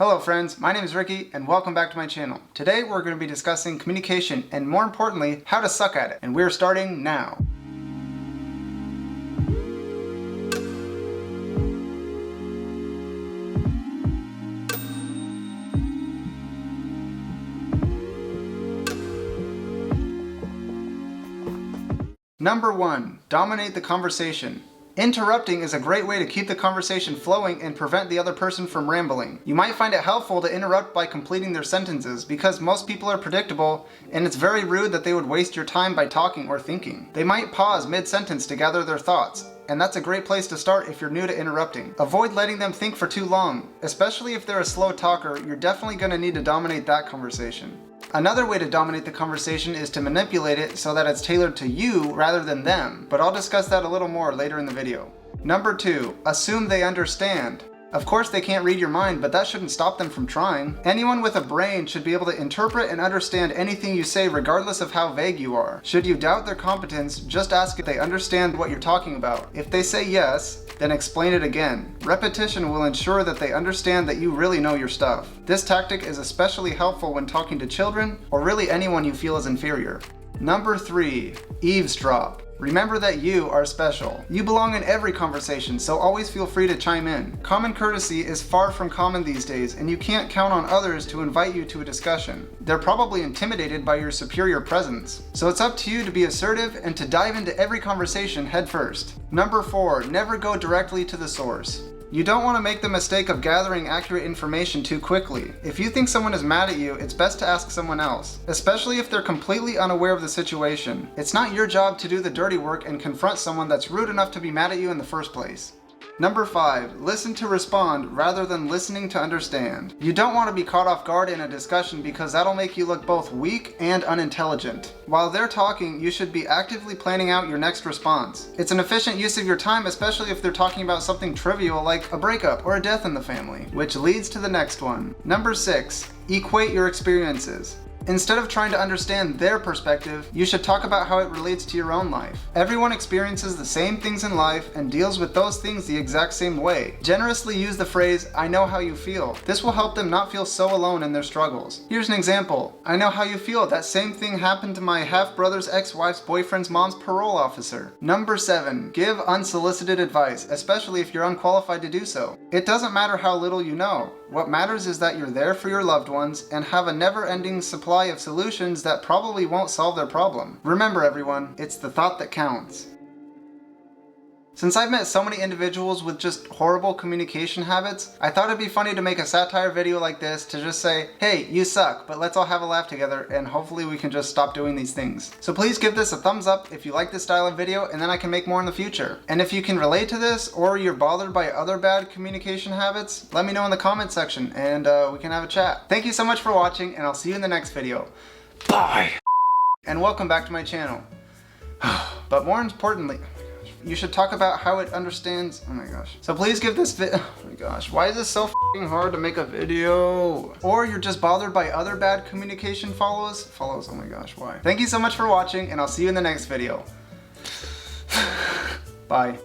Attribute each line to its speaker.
Speaker 1: Hello friends, my name is Ricky and welcome back to my channel. Today we're going to be discussing communication and more importantly, how to suck at it. And we're starting now. Number 1, dominate the conversation. Interrupting is a great way to keep the conversation flowing and prevent the other person from rambling. You might find it helpful to interrupt by completing their sentences because most people are predictable and it's very rude that they would waste your time by talking or thinking. They might pause mid-sentence to gather their thoughts, and that's a great place to start if you're new to interrupting. Avoid letting them think for too long. Especially if they're a slow talker, you're definitely going to need to dominate that conversation. Another way to dominate the conversation is to manipulate it so that it's tailored to you rather than them, but I'll discuss that a little more later in the video. Number 2, assume they understand. Of course they can't read your mind, but that shouldn't stop them from trying. Anyone with a brain should be able to interpret and understand anything you say regardless of how vague you are. Should you doubt their competence, just ask if they understand what you're talking about. If they say yes, then explain it again. Repetition will ensure that they understand that you really know your stuff. This tactic is especially helpful when talking to children or really anyone you feel is inferior. Number 3, eavesdrop. Remember that you are special. You belong in every conversation, so always feel free to chime in. Common courtesy is far from common these days, and you can't count on others to invite you to a discussion. They're probably intimidated by your superior presence. So it's up to you to be assertive and to dive into every conversation head first. Number 4, never go directly to the source. You don't want to make the mistake of gathering accurate information too quickly. If you think someone is mad at you, it's best to ask someone else, especially if they're completely unaware of the situation. It's not your job to do the dirty work and confront someone that's rude enough to be mad at you in the first place. Number 5, listen to respond rather than listening to understand. You don't want to be caught off guard in a discussion because that'll make you look both weak and unintelligent. While they're talking, you should be actively planning out your next response. It's an efficient use of your time, especially if they're talking about something trivial like a breakup or a death in the family, which leads to the next one. Number 6, equate your experiences. Instead of trying to understand their perspective, you should talk about how it relates to your own life. Everyone experiences the same things in life and deals with those things the exact same way. Generously use the phrase, "I know how you feel." This will help them not feel so alone in their struggles. Here's an example. "I know how you feel. That same thing happened to my half-brother's ex-wife's boyfriend's mom's parole officer." Number 7, give unsolicited advice, especially if you're unqualified to do so. It doesn't matter how little you know. What matters is that you're there for your loved ones and have a never-ending supply of solutions that probably won't solve their problem. Remember everyone, it's the thought that counts. Since I've met so many individuals with just horrible communication habits, I thought it'd be funny to make a satire video like this to just say, hey, you suck, but let's all have a laugh together and hopefully we can just stop doing these things. So please give this a thumbs up if you like this style of video and then I can make more in the future. And if you can relate to this or you're bothered by other bad communication habits, let me know in the comment section and we can have a chat. Thank you so much for watching and I'll see you in the next video. Bye! And welcome back to my channel. But more importantly, you should talk about how it understands. Oh my gosh. So please give this oh my gosh. Why is this so f***ing hard to make a video? Or you're just bothered by other bad communication follows? Oh my gosh, why? Thank you so much for watching and I'll see you in the next video. Bye.